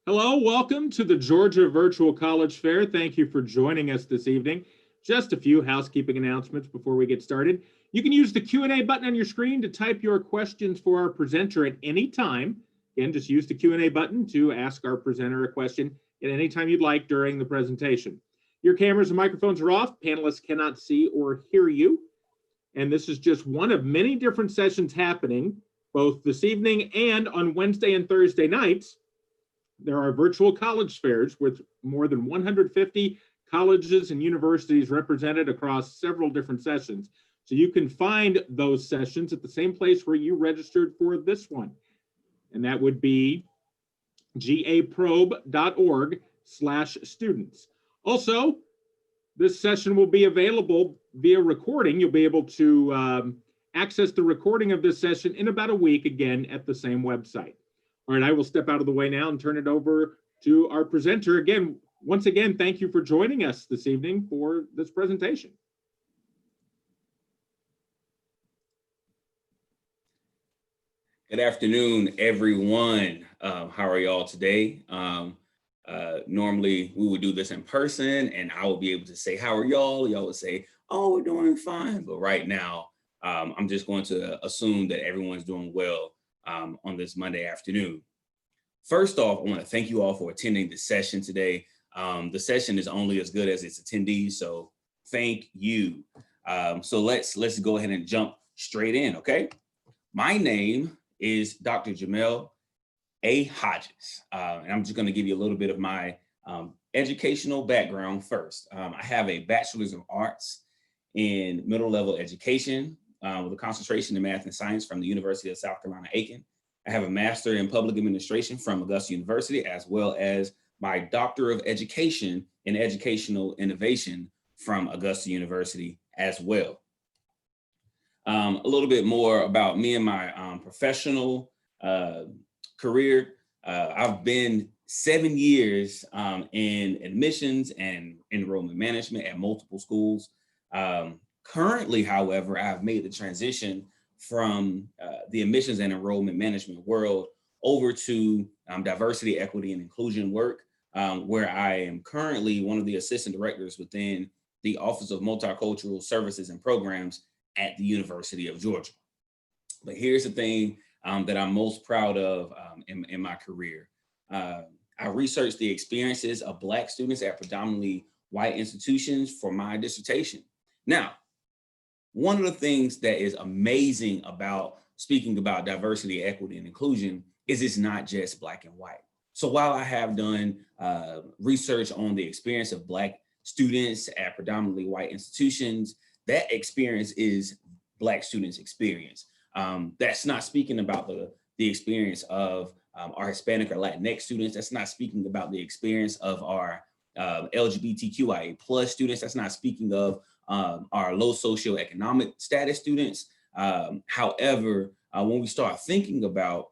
Hello, welcome to the Georgia Virtual College Fair. Thank you for joining us this evening. Just a few housekeeping announcements before we get started. You can use the Q&A button on your screen to type your questions for our presenter at any time. Again, just use the Q&A button to ask our presenter a question at any time you'd like during the presentation. Your cameras and microphones are off. Panelists cannot see or hear you. And this is just one of many different sessions happening both this evening and on Wednesday and Thursday nights. There are virtual college fairs with more than 150 colleges and universities represented across several different sessions. So you can find those sessions at the same place where you registered for this one. And that would be gaprobe.org/students. Also, this session will be available via recording. You'll be able to access the recording of this session in about a week, again, at the same website. All right, I will step out of the way now and turn it over to our presenter. Again, once again, thank you for joining us this evening for this presentation. Good afternoon, everyone. How are y'all today? Normally we would do this in person and I will be able to say, how are y'all? Y'all would say, oh, we're doing fine. But right now, I'm just going to assume that everyone's doing well on this Monday afternoon. First off, I want to thank you all for attending the session today. The session is only as good as its attendees, so thank you. So let's go ahead and jump straight in, okay? My name is Dr. Jamel A. Hodges, and I'm just going to give you a little bit of my educational background first. I have a Bachelor's of Arts in middle level education with a concentration in math and science from the University of South Carolina, Aiken. I have a Master in Public Administration from Augusta University, as well as my Doctor of Education in Educational Innovation from Augusta University as well. A little bit more about me and my professional career. I've been 7 years in admissions and enrollment management at multiple schools. Currently, however, I've made the transition from the admissions and enrollment management world over to diversity, equity, and inclusion work, where I am currently one of the assistant directors within the Office of Multicultural Services and Programs at the University of Georgia. But here's the thing that I'm most proud of in my career. I researched the experiences of Black students at predominantly white institutions for my dissertation. Now, one of the things that is amazing about speaking about diversity, equity, and inclusion is it's not just Black and white. So while I have done research on the experience of Black students at predominantly white institutions, that experience is Black students' experience. That's not speaking about the experience of our Hispanic or Latinx students. That's not speaking about the experience of our LGBTQIA+ students. That's not speaking of our low socioeconomic status students. However, when we start thinking about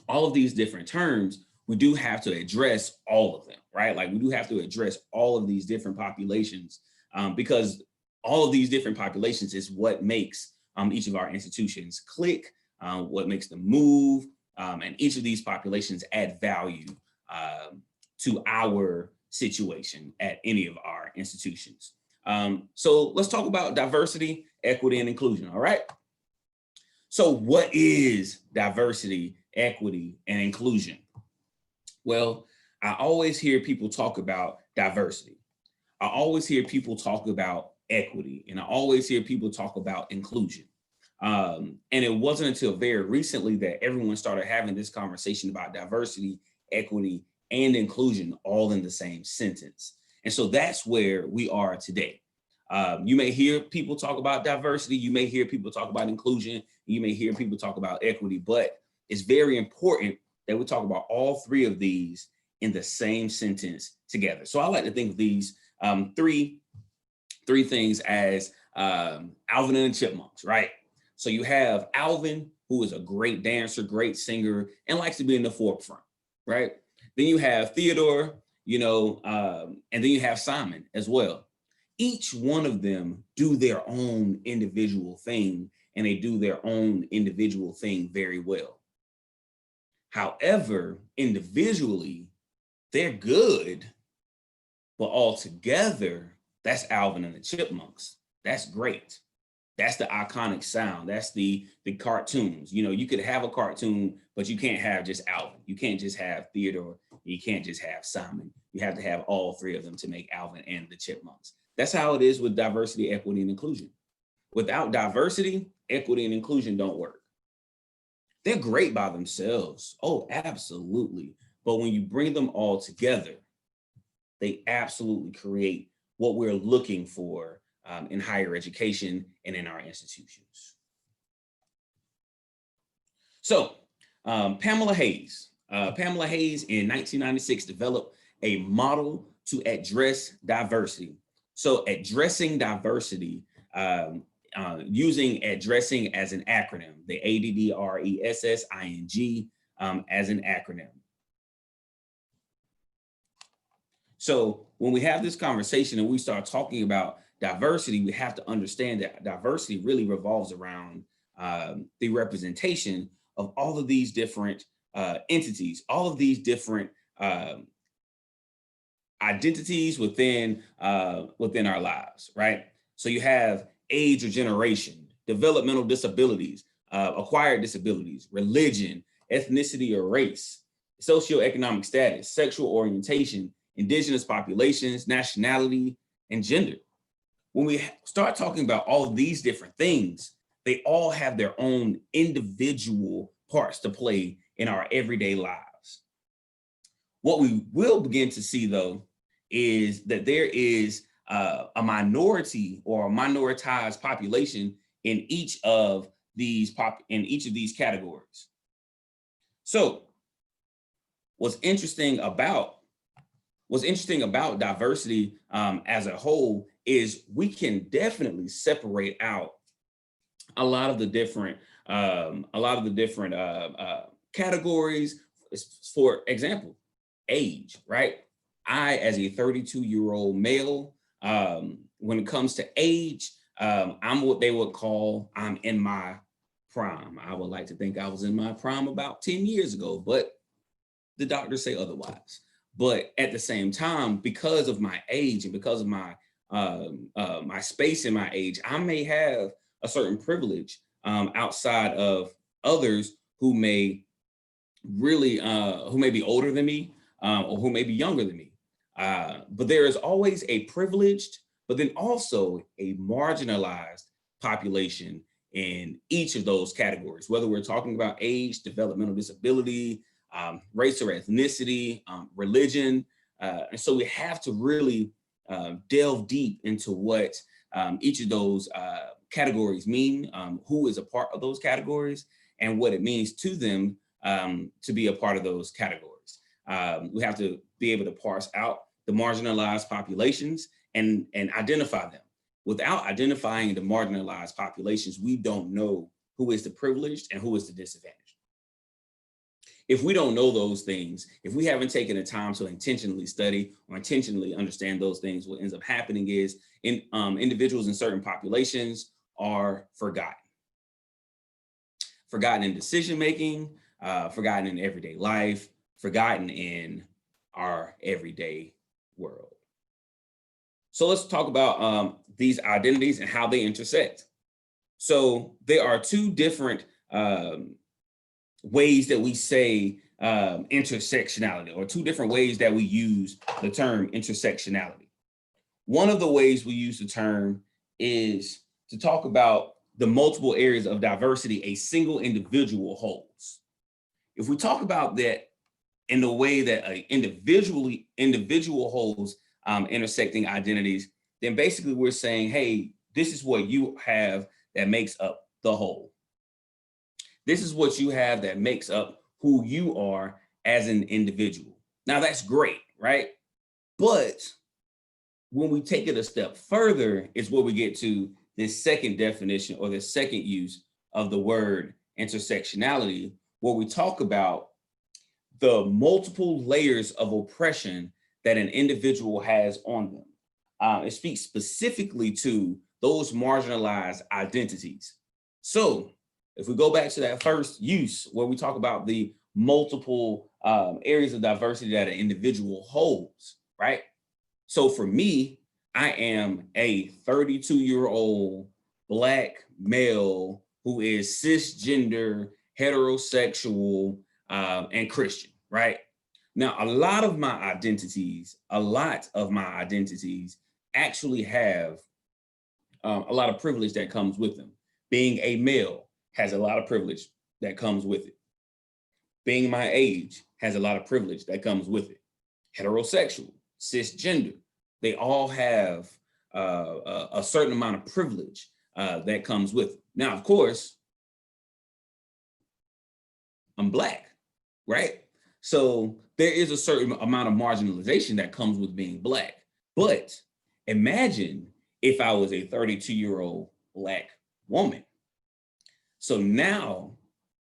all of these different terms, we do have to address all of them, right? Like we do have to address all of these different populations because all of these different populations is what makes each of our institutions click, what makes them move, and each of these populations add value to our situation at any of our institutions. So let's talk about diversity, equity, and inclusion, all right? So what is diversity, equity, and inclusion? Well, I always hear people talk about diversity. I always hear people talk about equity, and I always hear people talk about inclusion. And it wasn't until very recently that everyone started having this conversation about diversity, equity, and inclusion all in the same sentence. And so that's where we are today. You may hear people talk about diversity, you may hear people talk about inclusion, you may hear people talk about equity, but it's very important that we talk about all three of these in the same sentence together. So I like to think of these three things as Alvin and the Chipmunks, right? So you have Alvin, who is a great dancer, great singer, and likes to be in the forefront, right? Then you have Theodore, and then you have Simon as well. Each one of them do their own individual thing, and they do their own individual thing very well. However, individually, they're good, but all together, that's Alvin and the Chipmunks. That's great. That's the iconic sound. That's the cartoons. You know, you could have a cartoon, but you can't have just Alvin. You can't just have Theodore. You can't just have Simon. You have to have all three of them to make Alvin and the Chipmunks. That's how it is with diversity, equity, and inclusion. Without diversity, equity, and inclusion don't work. They're great by themselves. Oh, absolutely. But when you bring them all together, they absolutely create what we're looking for in higher education and in our institutions. So Pamela Hayes in 1996 developed a model to address diversity. So addressing diversity, using addressing as an acronym, the ADDRESSING as an acronym. So when we have this conversation and we start talking about diversity, we have to understand that diversity really revolves around the representation of all of these different entities, all of these different identities within our lives, right? So you have age or generation, developmental disabilities, acquired disabilities, religion, ethnicity or race, socioeconomic status, sexual orientation, indigenous populations, nationality, and gender. When we start talking about all of these different things, they all have their own individual parts to play in our everyday lives. What we will begin to see, though, is that there is a minority or a minoritized population in each of these categories. So, what's interesting about diversity as a whole is we can definitely separate out a lot of the different categories. For example, age, right? I, as a 32-year-old male, when it comes to age, I'm what they would call, I'm in my prime. I would like to think I was in my prime about 10 years ago, but the doctors say otherwise. But at the same time, because of my age and because of my my space in my age, I may have a certain privilege outside of others who may be older than me or who may be younger than me. But there is always a privileged, but then also a marginalized population in each of those categories, whether we're talking about age, developmental disability, race or ethnicity, religion. And so we have to really delve deep into what each of those categories mean, who is a part of those categories, and what it means to them to be a part of those categories. We have to be able to parse out the marginalized populations and identify them. Without identifying the marginalized populations, we don't know who is the privileged and who is the disadvantaged. If we don't know those things, if we haven't taken the time to intentionally study or intentionally understand those things, what ends up happening is individuals in certain populations are forgotten. Forgotten in decision-making, forgotten in everyday life, forgotten in our everyday world. So let's talk about these identities and how they intersect. So there are two different ways that we say intersectionality, or two different ways that we use the term intersectionality. One of the ways we use the term is to talk about the multiple areas of diversity a single individual holds. If we talk about that in the way that an individual holds intersecting identities, then basically we're saying, hey, this is what you have that makes up the whole. This is what you have that makes up who you are as an individual. Now that's great, right? But when we take it a step further, it's where we get to this second definition or the second use of the word intersectionality, where we talk about the multiple layers of oppression that an individual has on them. It speaks specifically to those marginalized identities. So if we go back to that first use where we talk about the multiple areas of diversity that an individual holds, right? So for me, I am a 32-year-old Black male who is cisgender, heterosexual, and Christian, right? Now, a lot of my identities actually have a lot of privilege that comes with them. Being a male has a lot of privilege that comes with it. Being my age has a lot of privilege that comes with it. Heterosexual, cisgender, they all have a certain amount of privilege that comes with it. Now, of course, I'm Black, right? So there is a certain amount of marginalization that comes with being Black. But imagine if I was a 32-year-old Black woman. So now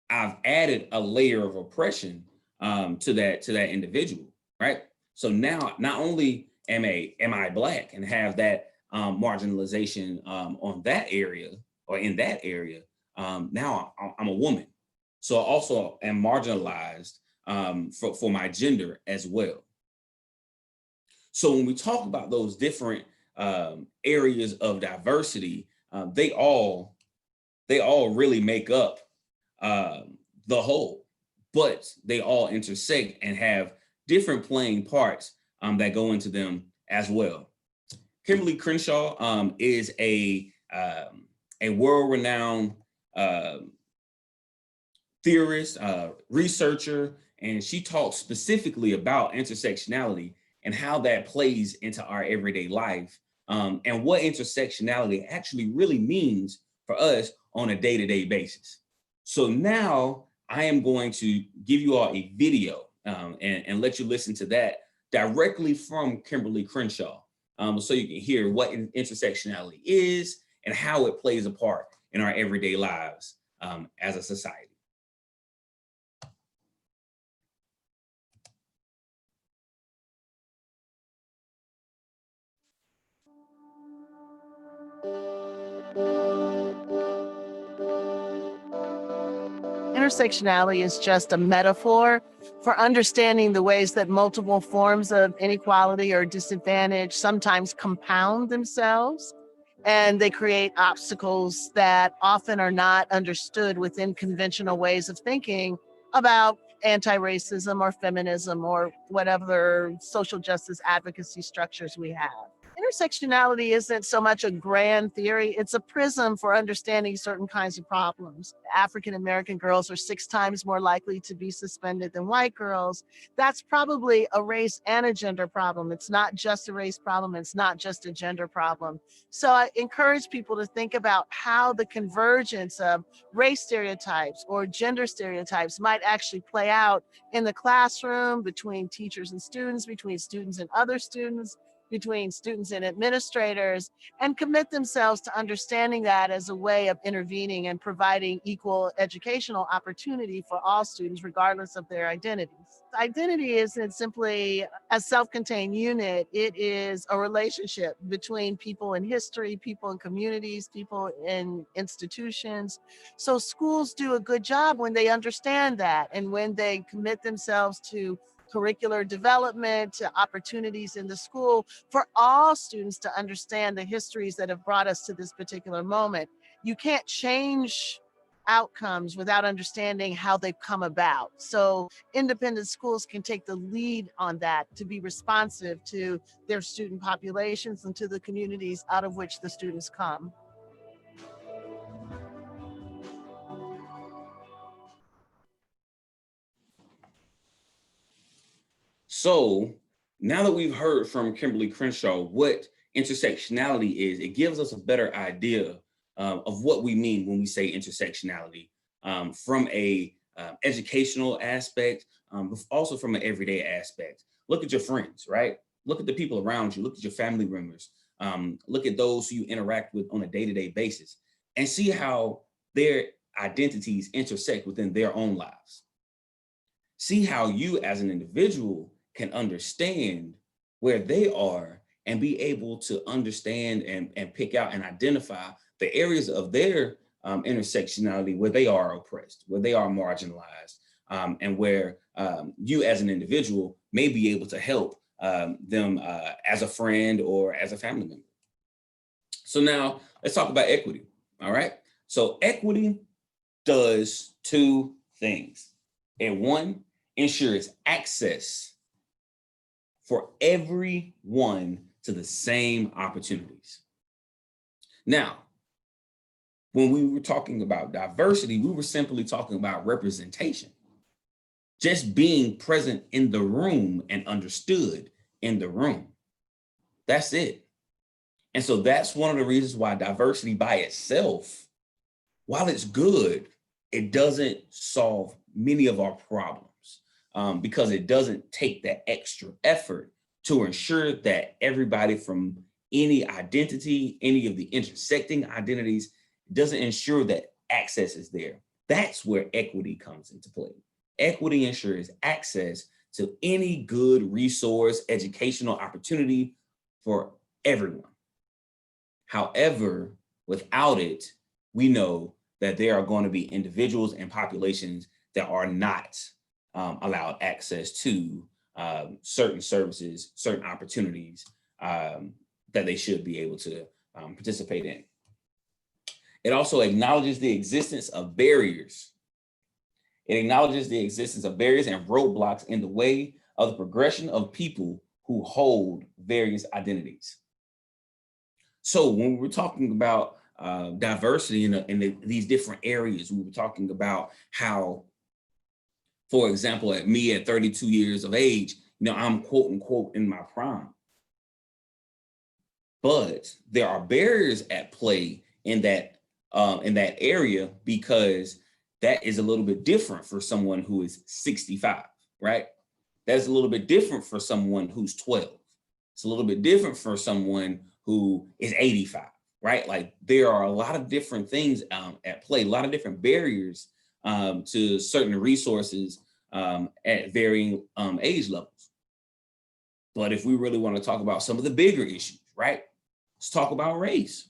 I've added a layer of oppression to that individual, right? So now not only am I Black and have that marginalization on that area or in that area, now I'm a woman. So I also am marginalized for my gender as well. So when we talk about those different areas of diversity, they all really make up the whole, but they all intersect and have different playing parts that go into them as well. Kimberly Crenshaw is a world-renowned theorist, researcher, and she talks specifically about intersectionality and how that plays into our everyday life, and what intersectionality actually really means for us on a day-to-day basis. So now I am going to give you all a video and let you listen to that directly from Kimberly Crenshaw, so you can hear what intersectionality is and how it plays a part in our everyday lives as a society. Intersectionality is just a metaphor for understanding the ways that multiple forms of inequality or disadvantage sometimes compound themselves, and they create obstacles that often are not understood within conventional ways of thinking about anti-racism or feminism or whatever social justice advocacy structures we have. Intersectionality isn't so much a grand theory, it's a prism for understanding certain kinds of problems. African American girls are 6 times more likely to be suspended than white girls. That's probably a race and a gender problem. It's not just a race problem, it's not just a gender problem. So I encourage people to think about how the convergence of race stereotypes or gender stereotypes might actually play out in the classroom, between teachers and students, between students and other students, between students and administrators, and commit themselves to understanding that as a way of intervening and providing equal educational opportunity for all students, regardless of their identities. Identity isn't simply a self-contained unit. It is a relationship between people in history, people in communities, people in institutions. So schools do a good job when they understand that and when they commit themselves to curricular development, to opportunities in the school for all students to understand the histories that have brought us to this particular moment. You can't change outcomes without understanding how they've come about. So independent schools can take the lead on that to be responsive to their student populations and to the communities out of which the students come. So now that we've heard from Kimberly Crenshaw what intersectionality is, it gives us a better idea of what we mean when we say intersectionality, from a educational aspect, but also from an everyday aspect. Look at your friends, right? Look at the people around you. Look at your family members. Look at those who you interact with on a day-to-day basis and see how their identities intersect within their own lives. See how you as an individual can understand where they are and be able to understand and pick out and identify the areas of their intersectionality where they are oppressed, where they are marginalized, and where you as an individual may be able to help them as a friend or as a family member. So now let's talk about equity. All right. So equity does two things. And one, ensures access for everyone to the same opportunities. Now, when we were talking about diversity, we were simply talking about representation. Just being present in the room and understood in the room. That's it. And so that's one of the reasons why diversity by itself, while it's good, it doesn't solve many of our problems because it doesn't take that extra effort to ensure that everybody from any identity, any of the intersecting identities, doesn't ensure that access is there. That's where equity comes into play. Equity ensures access to any good resource, educational opportunity for everyone. However, without it, we know that there are going to be individuals and populations that are not allowed access to certain services, certain opportunities that they should be able to participate in. It also acknowledges the existence of barriers. It acknowledges the existence of barriers and roadblocks in the way of the progression of people who hold various identities. So when we were talking about diversity in these different areas, we were talking about how, for example, at 32 years of age, I'm quote unquote in my prime. But there are barriers at play in that area because that is a little bit different for someone who is 65, right? That's a little bit different for someone who's 12. It's a little bit different for someone who is 85, right? Like there are a lot of different things at play, a lot of different barriers to certain resources at varying age levels. But if we really want to talk about some of the bigger issues, right? Let's talk about race.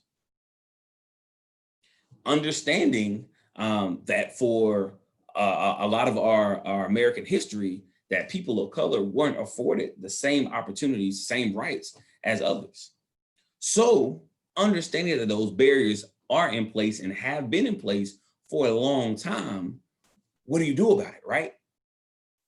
Understanding that for a lot of our American history, that people of color weren't afforded the same opportunities, same rights as others. So understanding that those barriers are in place and have been in place for a long time, what do you do about it, right?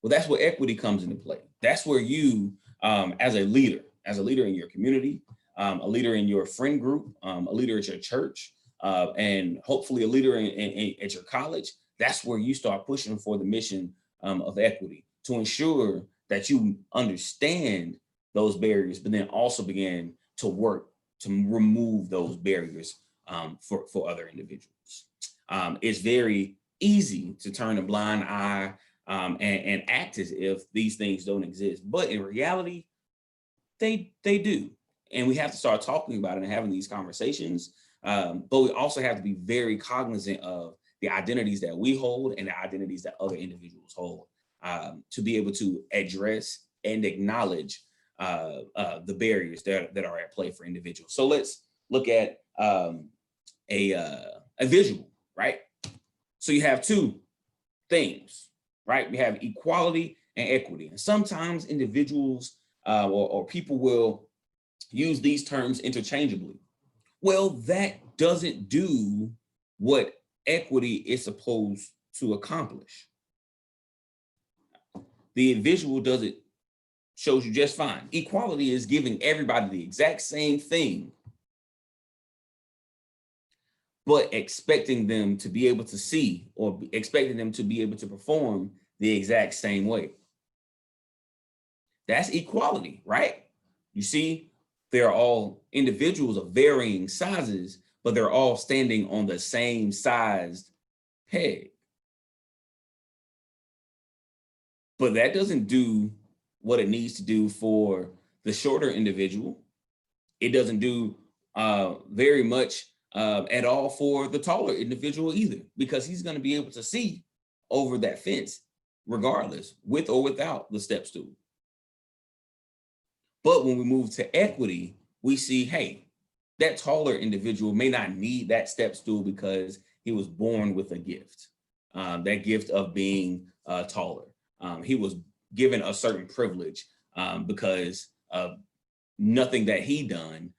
Well, that's where equity comes into play. That's where you, as a leader in your community, a leader in your friend group, a leader at your church, and hopefully a leader at your college, that's where you start pushing for the mission of equity to ensure that you understand those barriers, but then also begin to work to remove those barriers for other individuals. It's very easy to turn a blind eye and act as if these things don't exist, but in reality, they do. And we have to start talking about it and having these conversations. But we also have to be very cognizant of the identities that we hold and the identities that other individuals hold to be able to address and acknowledge the barriers that are at play for individuals. So let's look at a visual, right? So you have two things, right? We have equality and equity. And sometimes individuals or people will use these terms interchangeably. Well, that doesn't do what equity is supposed to accomplish. The visual does it, shows you just fine. Equality is giving everybody the exact same thing, but expecting them to be able to see or expecting them to be able to perform the exact same way. That's equality, right? You see, they're all individuals of varying sizes, but they're all standing on the same sized peg. But that doesn't do what it needs to do for the shorter individual. It doesn't do very much at all for the taller individual either, because he's going to be able to see over that fence regardless, with or without the step stool. But when we move to equity, we see, hey, that taller individual may not need that step stool because he was born with a gift. that gift of being taller. He was given a certain privilege because of nothing that he done,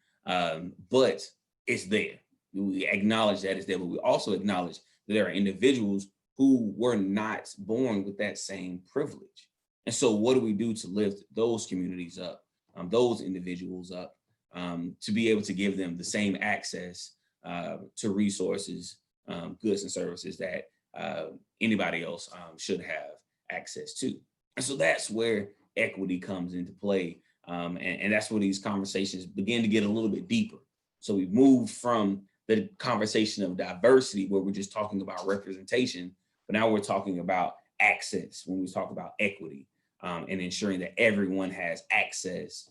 but it's there. We acknowledge that it's there, but we also acknowledge that there are individuals who were not born with that same privilege. And so what do we do to lift those communities up, those individuals up, to be able to give them the same access to resources, goods and services that anybody else should have access to. And so that's where equity comes into play. And that's where these conversations begin to get a little bit deeper. So we've moved from the conversation of diversity, where we're just talking about representation, but now we're talking about access when we talk about equity, and ensuring that everyone has access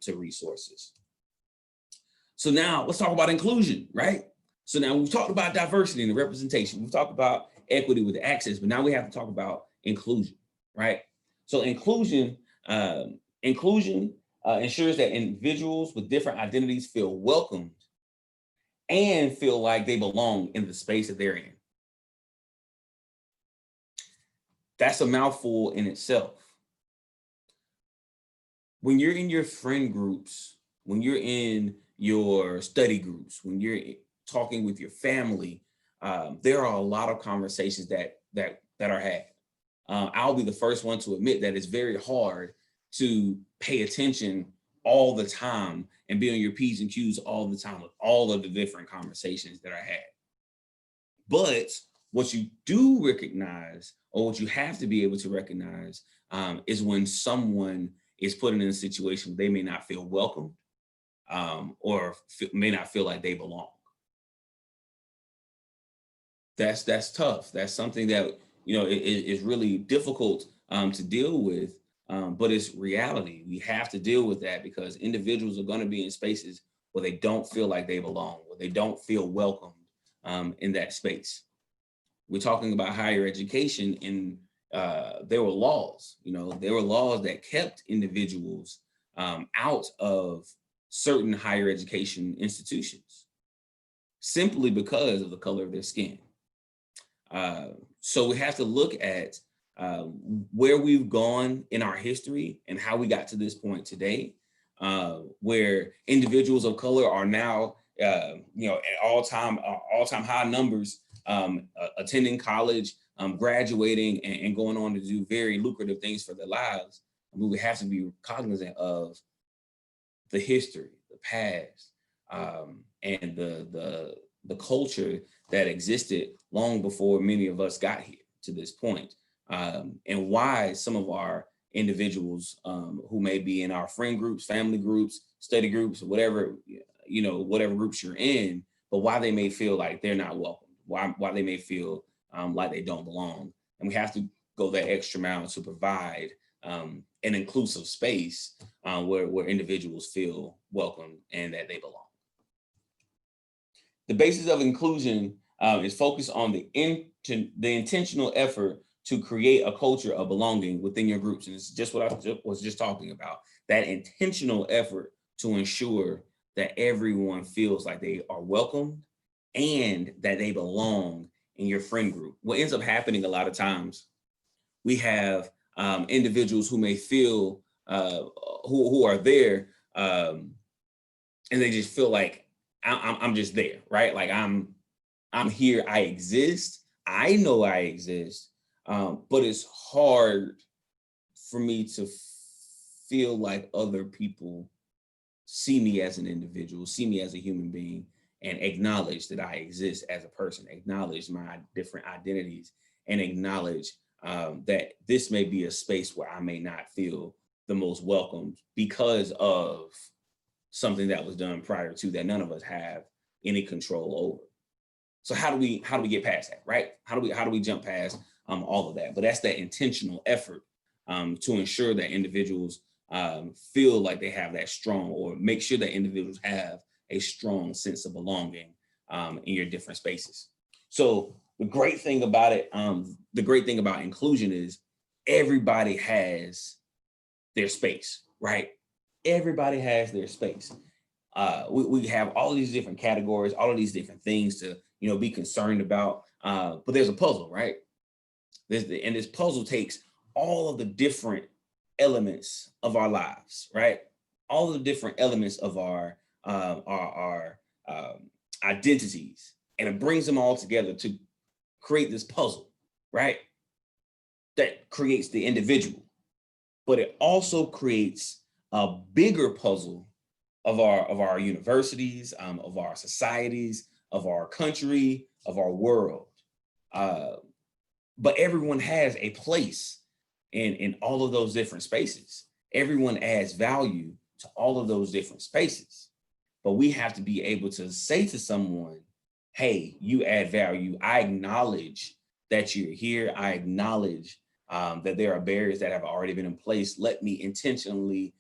to resources. So now let's talk about inclusion, right? So now we've talked about diversity and the representation. We've talked about equity with the access, but now we have to talk about inclusion, right? So inclusion ensures that individuals with different identities feel welcomed and feel like they belong in the space that they're in. That's a mouthful in itself. When you're in your friend groups, when you're in your study groups, when you're talking with your family, there are a lot of conversations that are had. I'll be the first one to admit that it's very hard to pay attention all the time and be on your P's and Q's all the time with all of the different conversations that are had. But what you do recognize, or what you have to be able to recognize, is when someone is put in a situation where they may not feel welcome, or may not feel like they belong. That's tough. That's something that is really difficult to deal with, but it's reality. We have to deal with that because individuals are going to be in spaces where they don't feel like they belong, where they don't feel welcomed in that space. We're talking about higher education, and there were laws. There were laws that kept individuals out of certain higher education institutions simply because of the color of their skin. So we have to look at where we've gone in our history and how we got to this point today, where individuals of color are now, at all-time high numbers, attending college, graduating, and going on to do very lucrative things for their lives. We have to be cognizant of the history, the past, and the culture that existed long before many of us got here to this point, and why some of our individuals who may be in our friend groups, family groups, study groups, whatever groups you're in, but why they may feel like they're not welcome, why they may feel like they don't belong. And we have to go that extra mile to provide an inclusive space where individuals feel welcome and that they belong. The basis of inclusion is focused on the intentional effort to create a culture of belonging within your groups. And it's just what I was just talking about, that intentional effort to ensure that everyone feels like they are welcomed and that they belong in your friend group. What ends up happening a lot of times, we have individuals who may feel who are there, and they just feel like I'm just there, right? Like I'm here, I exist, I know I exist, but it's hard for me to feel like other people see me as an individual, see me as a human being, and acknowledge that I exist as a person, acknowledge my different identities, and acknowledge that this may be a space where I may not feel the most welcomed because of something that was done prior to that none of us have any control over. So how do we get past that, right? How do we jump past all of that? But that's that intentional effort to ensure that individuals feel like they have that strong, or make sure that individuals have a strong sense of belonging in your different spaces. So the great thing about it, the great thing about inclusion is everybody has their space, right? Everybody has their space. We have all of these different categories, all of these different things to be concerned about, but there's a puzzle, right? And this puzzle takes all of the different elements of our lives, right? All of the different elements of our identities, and it brings them all together to create this puzzle, right? That creates the individual, but it also creates a bigger puzzle of our universities, of our societies, of our country, of our world. But everyone has a place in all of those different spaces. Everyone adds value to all of those different spaces. But we have to be able to say to someone, hey, you add value. I acknowledge that you're here. I acknowledge that there are barriers that have already been in place. Let me intentionally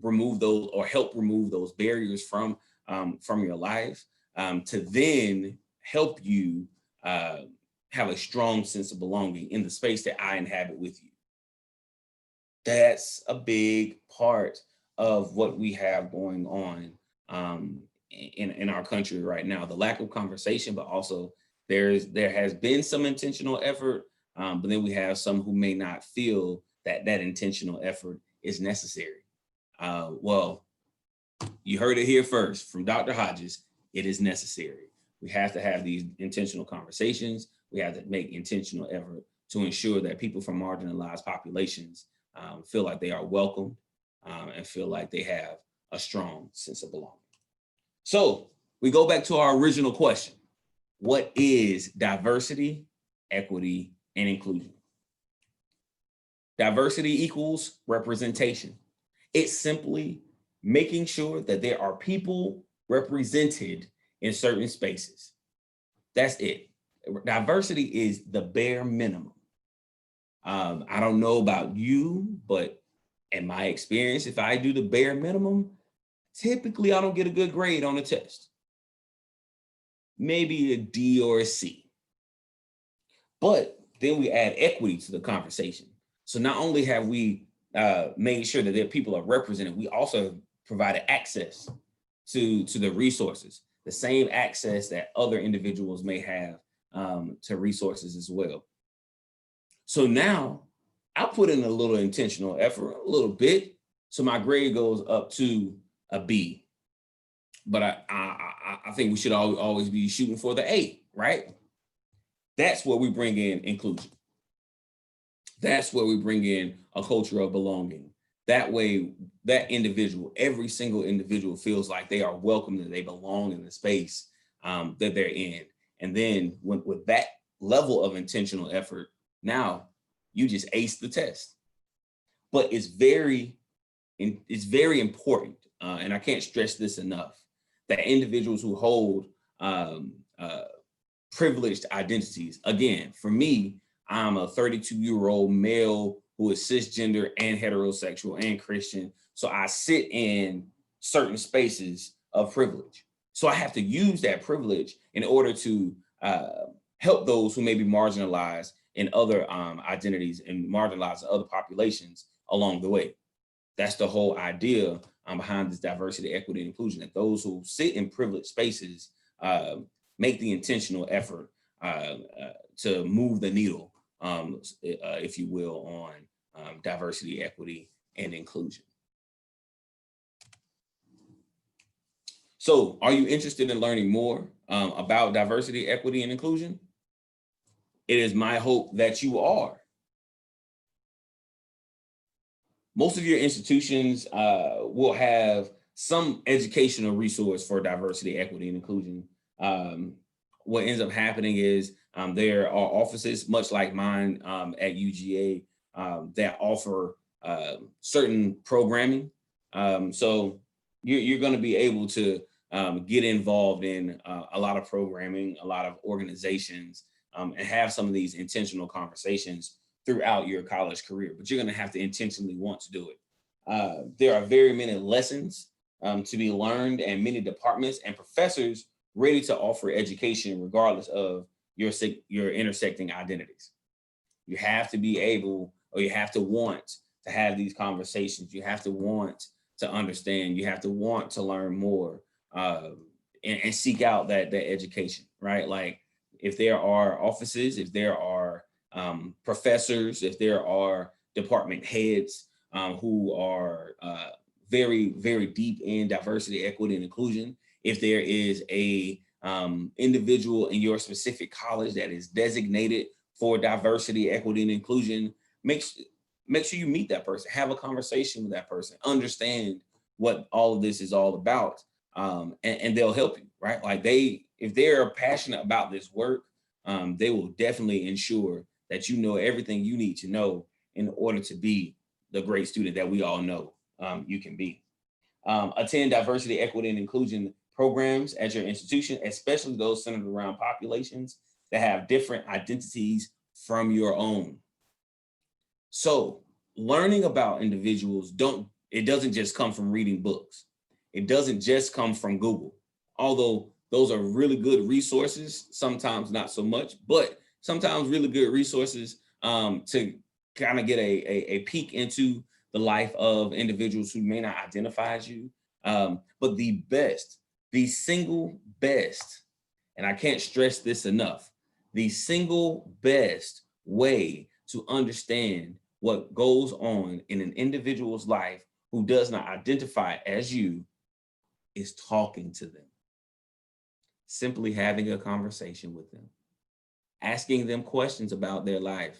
remove those, or help remove those barriers from your life, to then help you have a strong sense of belonging in the space that I inhabit with you. That's a big part of what we have going on in our country right now. The lack of conversation, but also there has been some intentional effort, but then we have some who may not feel that intentional effort is necessary. Well, you heard it here first from Dr. Hodges. It is necessary. We have to have these intentional conversations. We have to make intentional effort to ensure that people from marginalized populations feel like they are welcomed and feel like they have a strong sense of belonging. So we go back to our original question. What is diversity, equity, and inclusion? Diversity equals representation. It's simply making sure that there are people represented in certain spaces. That's it. Diversity is the bare minimum. I don't know about you, but in my experience, if I do the bare minimum, typically I don't get a good grade on the test. Maybe a D or a C. But then we add equity to the conversation. So not only have we made sure that their people are represented, we also provided access to the resources, the same access that other individuals may have to resources as well. So now I put in a little intentional effort, a little bit, so my grade goes up to a B. But I think we should always be shooting for the A, right? That's where we bring in inclusion. That's where we bring in a culture of belonging. That way, that individual, every single individual feels like they are welcome, that they belong in the space that they're in. And then with that level of intentional effort, now you just ace the test. But it's very important, and I can't stress this enough, that individuals who hold privileged identities, again, for me, I'm a 32-year-old male who is cisgender and heterosexual and Christian. So I sit in certain spaces of privilege. So I have to use that privilege in order to help those who may be marginalized in other identities and marginalized other populations along the way. That's the whole idea behind this diversity, equity, and inclusion, that those who sit in privileged spaces make the intentional effort to move the needle, if you will, on diversity, equity, and inclusion. So are you interested in learning more about diversity, equity, and inclusion? It is my hope that you are. Most of your institutions will have some educational resource for diversity, equity, and inclusion. What ends up happening is there are offices, much like mine at UGA, that offer certain programming. So you're going to be able to get involved in a lot of programming, a lot of organizations, and have some of these intentional conversations throughout your college career, but you're going to have to intentionally want to do it. There are very many lessons to be learned, and many departments and professors ready to offer education regardless of your intersecting identities. You have to be able, or you have to want to have these conversations. You have to want to understand. You have to want to learn more and seek out that education, right? Like if there are offices, if there are professors, if there are department heads who are very, very deep in diversity, equity, and inclusion, if there is a individual in your specific college that is designated for diversity, equity, and inclusion, make sure you meet that person, have a conversation with that person, understand what all of this is all about, and they'll help you, right? Like if they're passionate about this work, they will definitely ensure that you know everything you need to know in order to be the great student that we all know you can be. Attend diversity, equity, and inclusion programs at your institution, especially those centered around populations that have different identities from your own. So learning about individuals doesn't just come from reading books. It doesn't just come from Google, although those are really good resources, sometimes not so much, but sometimes really good resources to kind of get a peek into the life of individuals who may not identify as you. But the single best, and I can't stress this enough, the single best way to understand what goes on in an individual's life who does not identify as you is talking to them. Simply having a conversation with them, asking them questions about their life.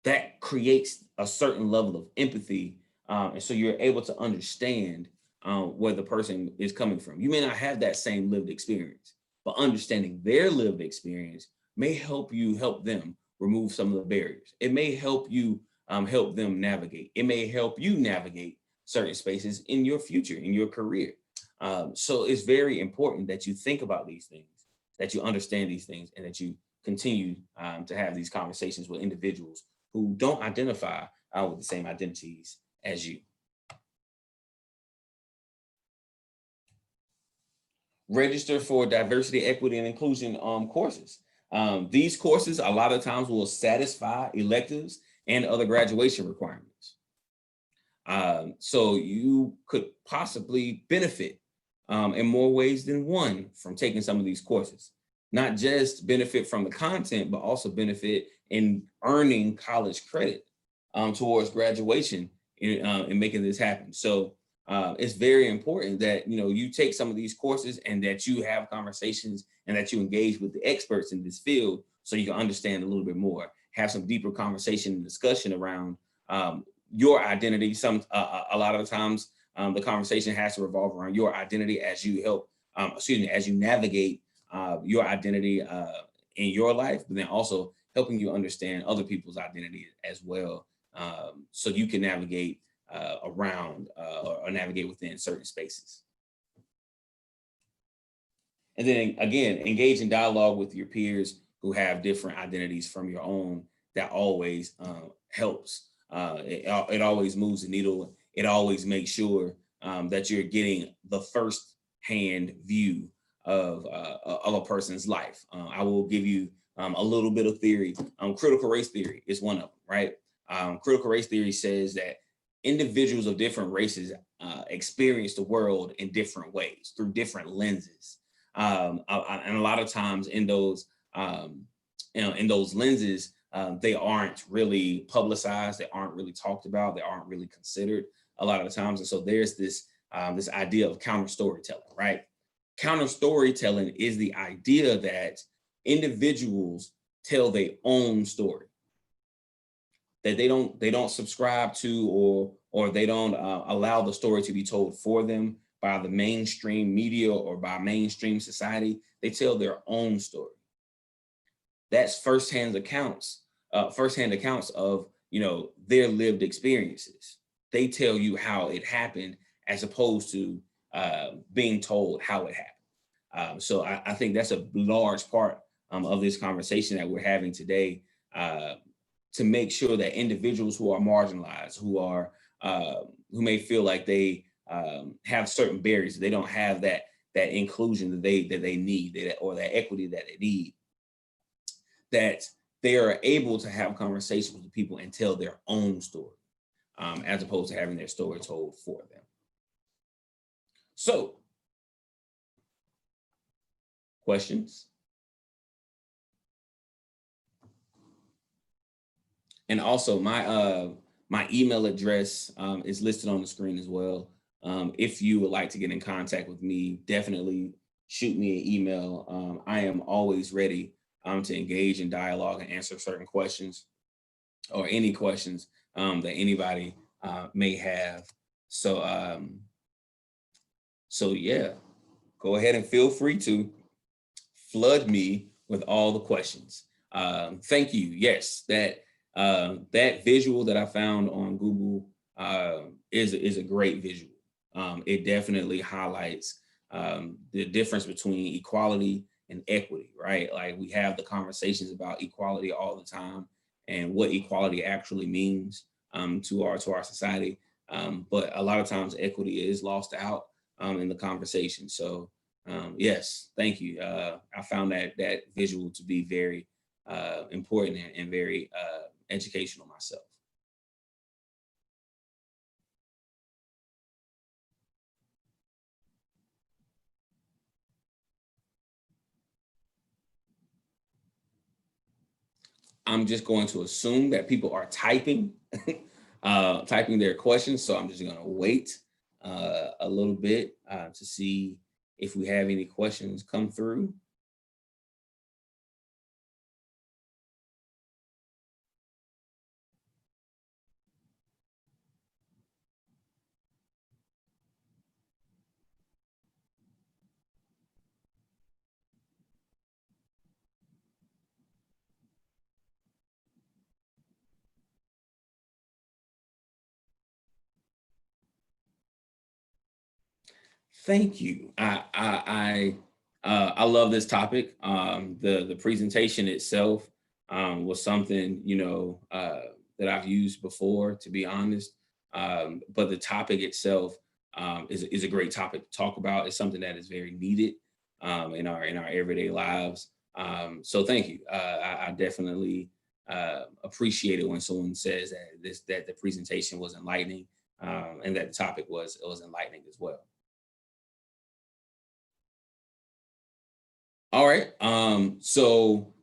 That creates a certain level of empathy. And so you're able to understand where the person is coming from. You may not have that same lived experience, but understanding their lived experience may help them remove some of the barriers. It may help you help them navigate. It may help you navigate certain spaces in your future, in your career. So it's very important that you think about these things, that you understand these things, and that you continue to have these conversations with individuals who don't identify with the same identities as you. Register for diversity, equity, and inclusion courses. These courses a lot of times will satisfy electives and other graduation requirements. So you could possibly benefit in more ways than one from taking some of these courses. Not just benefit from the content, but also benefit in earning college credit towards graduation in making this happen. So it's very important that you take some of these courses and that you have conversations and that you engage with the experts in this field so you can understand a little bit more, have some deeper conversation and discussion around your identity. A lot of the times the conversation has to revolve around your identity as you as you navigate your identity in your life, but then also helping you understand other people's identity as well, so you can navigate around or navigate within certain spaces. And then again, engage in dialogue with your peers who have different identities from your own. That always helps. It always moves the needle. It always makes sure that you're getting the first-hand view of a person's life. I will give you a little bit of theory. Critical race theory is one of them, right? Critical race theory says that individuals of different races experience the world in different ways through different lenses, and a lot of times in those lenses, they aren't really publicized, they aren't really talked about, they aren't really considered a lot of the times. And so there's this idea of counter storytelling, right? Counter storytelling is the idea that individuals tell their own story, that they don't subscribe to or they don't allow the story to be told for them by the mainstream media or by mainstream society. They tell their own story. That's firsthand accounts of their lived experiences. They tell you how it happened as opposed to being told how it happened. So I think that's a large part of this conversation that we're having today, to make sure that individuals who are marginalized, who may feel like they have certain barriers, they don't have that inclusion that they need, or that equity that they need, that they are able to have conversations with people and tell their own story, as opposed to having their story told for them. So, questions? And also my email address is listed on the screen as well. If you would like to get in contact with me, definitely shoot me an email. I am always ready to engage in dialogue and answer certain questions or any questions that anybody may have. So, so yeah, go ahead and feel free to flood me with all the questions. Thank you. Yes, that visual that I found on Google is a great visual. It definitely highlights the difference between equality and equity, right? Like we have the conversations about equality all the time and what equality actually means to our society. But a lot of times equity is lost out in the conversation. So yes, thank you. I found that visual to be very important and very educational myself. I'm just going to assume that people are typing, typing their questions. So I'm just going to wait a little bit to see if we have any questions come through. Thank you. I love this topic. The presentation itself was something that I've used before, to be honest. But the topic itself is a great topic to talk about. It's something that is very needed in our everyday lives. So thank you. I definitely appreciate it when someone says that the presentation was enlightening and that the topic was enlightening as well. All right. So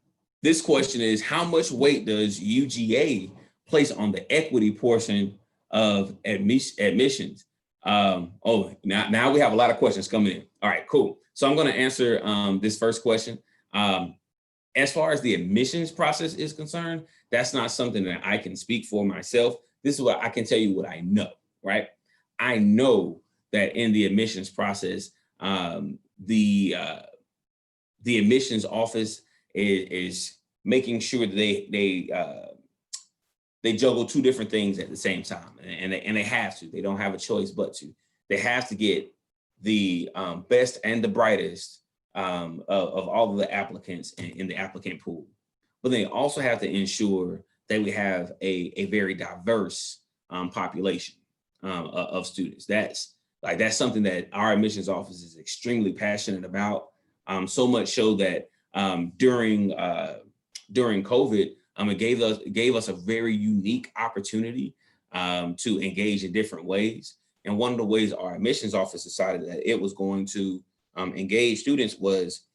this question is, how much weight does UGA place on the equity portion of admissions? Now we have a lot of questions coming in. All right, cool. So I'm going to answer this first question. As far as the admissions process is concerned, that's not something that I can speak for myself. This is what I can tell you what I know, right? I know that in the admissions process, the admissions office is making sure that they juggle two different things at the same time, and they have to. They don't have a choice but to. They have to get the best and the brightest of all of the applicants in the applicant pool, but they also have to ensure that we have a very diverse population of students. That's something that our admissions office is extremely passionate about. So much so that during COVID, it gave us a very unique opportunity to engage in different ways. And one of the ways our admissions office decided that it was going to engage students was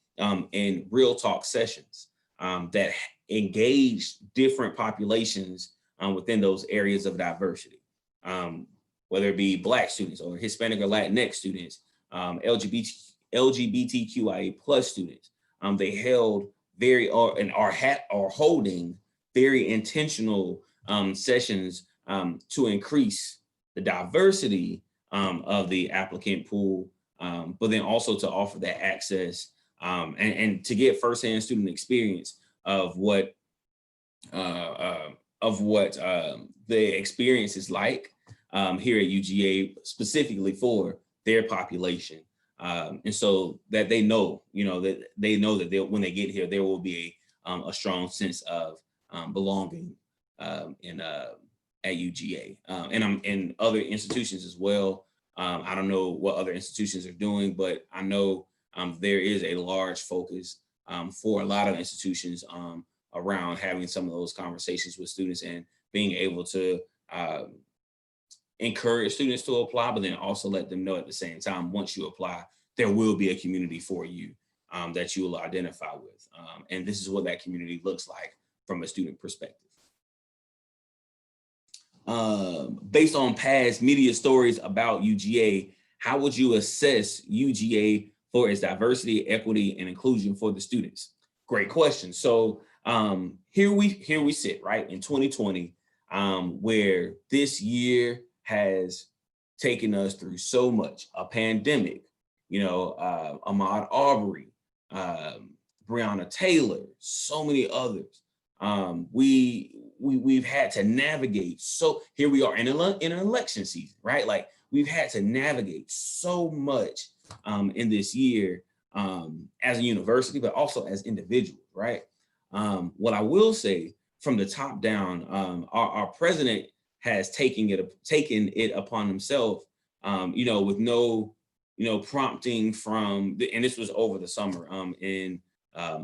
in real talk sessions that engaged different populations within those areas of diversity, whether it be Black students or Hispanic or Latinx students, LGBTQIA plus students. They held are holding very intentional sessions to increase the diversity of the applicant pool, but then also to offer that access and to get firsthand student experience of what the experience is like here at UGA, specifically for their population. And so that they know that when they get here, there will be a strong sense of belonging at UGA. And I'm in other institutions as well. I don't know what other institutions are doing, but I know there is a large focus for a lot of institutions around having some of those conversations with students and being able to encourage students to apply, but then also let them know at the same time, once you apply, there will be a community for you that you will identify with. And this is what that community looks like from a student perspective. based on past media stories about UGA, how would you assess UGA for its diversity, equity, and inclusion for the students? Great question. So here we sit, right, in 2020, where this year has taken us through so much, a pandemic, Ahmaud Arbery, Breonna Taylor, so many others. We've had to navigate. So here we are in an election season, right? Like we've had to navigate so much in this year as a university, but also as individuals, right? What I will say from the top down, our president has taken it upon himself, with no, prompting from, and this was over the summer in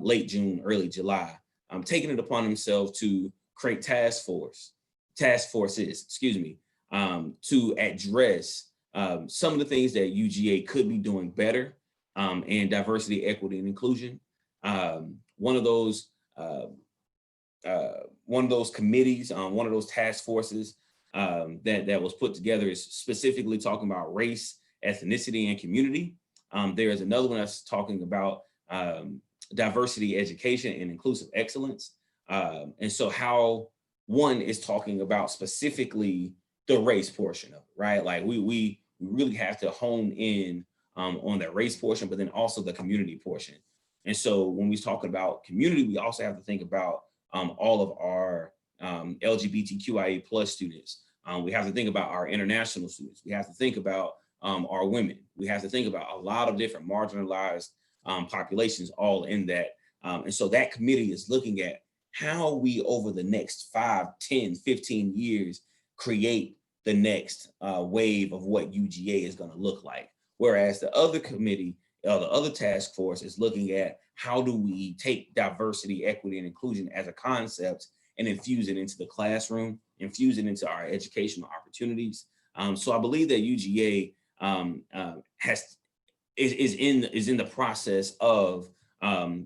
late June, early July, taking it upon himself to create task forces, to address some of the things that UGA could be doing better in diversity, equity, and inclusion. One of those committees, one of those task forces that was put together is specifically talking about race, ethnicity, and community. There is another one that's talking about diversity, education, and inclusive excellence. And so how one is talking about specifically the race portion of it, right? Like we really have to hone in on that race portion, but then also the community portion. And so when we talk about community, we also have to think about all of our LGBTQIA plus students. We have to think about our international students. We have to think about our women. We have to think about a lot of different marginalized populations all in that. And so that committee is looking at how we over the next 5, 10, 15 years create the next wave of what UGA is going to look like. Whereas the other committee, the other task force is looking at how do we take diversity, equity, and inclusion as a concept and infuse it into the classroom, infuse it into our educational opportunities. So I believe that UGA is in the process of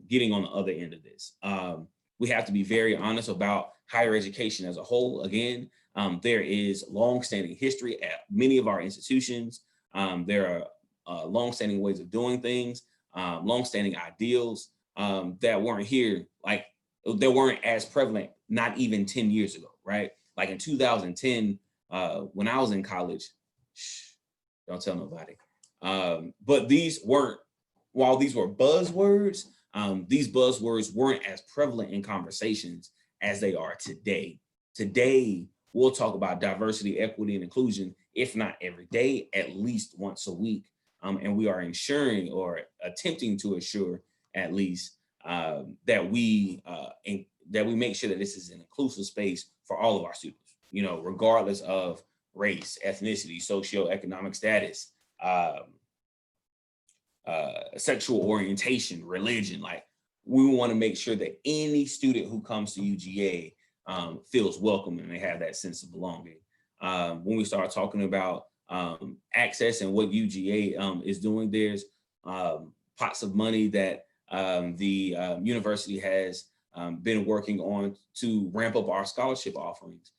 getting on the other end of this. We have to be very honest about higher education as a whole. Again, there is longstanding history at many of our institutions. There are longstanding ways of doing things, longstanding ideals that weren't here, like they weren't as prevalent, not even 10 years ago, right? Like in 2010, when I was in college, don't tell nobody. But while these were buzzwords, these buzzwords weren't as prevalent in conversations as they are today. Today, we'll talk about diversity, equity, and inclusion, if not every day, at least once a week. And we are ensuring or attempting to assure at least that we make sure that this is an inclusive space for all of our students, regardless of race, ethnicity, socioeconomic status, sexual orientation, religion. Like we want to make sure that any student who comes to UGA feels welcome and they have that sense of belonging. When we start talking about access and what UGA is doing, there's pots of money that the university has been working on to ramp up our scholarship offerings,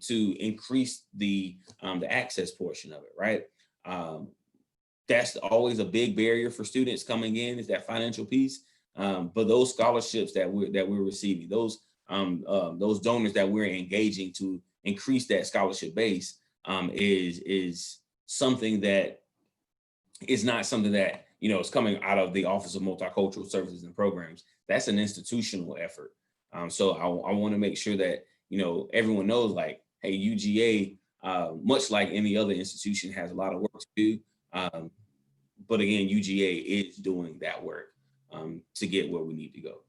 to increase the access portion of it, right? That's always a big barrier for students coming in, is that financial piece. But those scholarships that we're receiving, those donors that we're engaging to increase that scholarship base is something that is not something that is coming out of the Office of Multicultural Services and Programs. That's an institutional effort. So I want to make sure that everyone knows, like, hey, UGA, much like any other institution, has a lot of work to do. But again, UGA is doing that work to get where we need to go.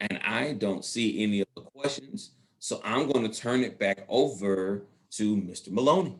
And I don't see any other questions, so I'm going to turn it back over to Mr. Maloney.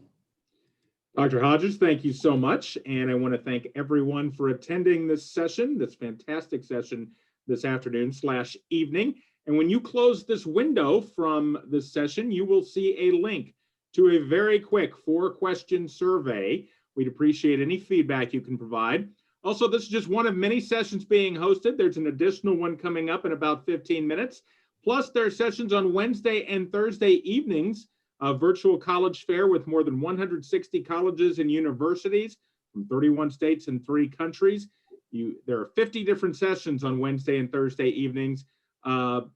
Dr. Hodges, thank you so much. And I want to thank everyone for attending this session, this fantastic session this afternoon/evening. And when you close this window from this session, you will see a link to a very quick 4-question survey. We'd appreciate any feedback you can provide. Also, this is just one of many sessions being hosted. There's an additional one coming up in about 15 minutes. Plus, there are sessions on Wednesday and Thursday evenings, a virtual college fair with more than 160 colleges and universities from 31 states and 3 countries. There are 50 different sessions on Wednesday and Thursday evenings,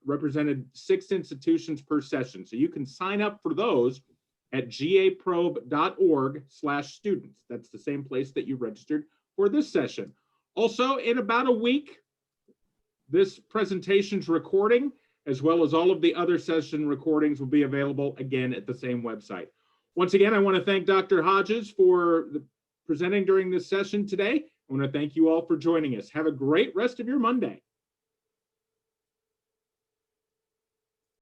represented 6 institutions per session. So you can sign up for those at gaprobe.org/students. That's the same place that you registered for this session. Also, in about a week, this presentation's recording, as well as all of the other session recordings, will be available again at the same website. Once again, I want to thank Dr. Hodges for presenting during this session today. I want to thank you all for joining us. Have a great rest of your Monday.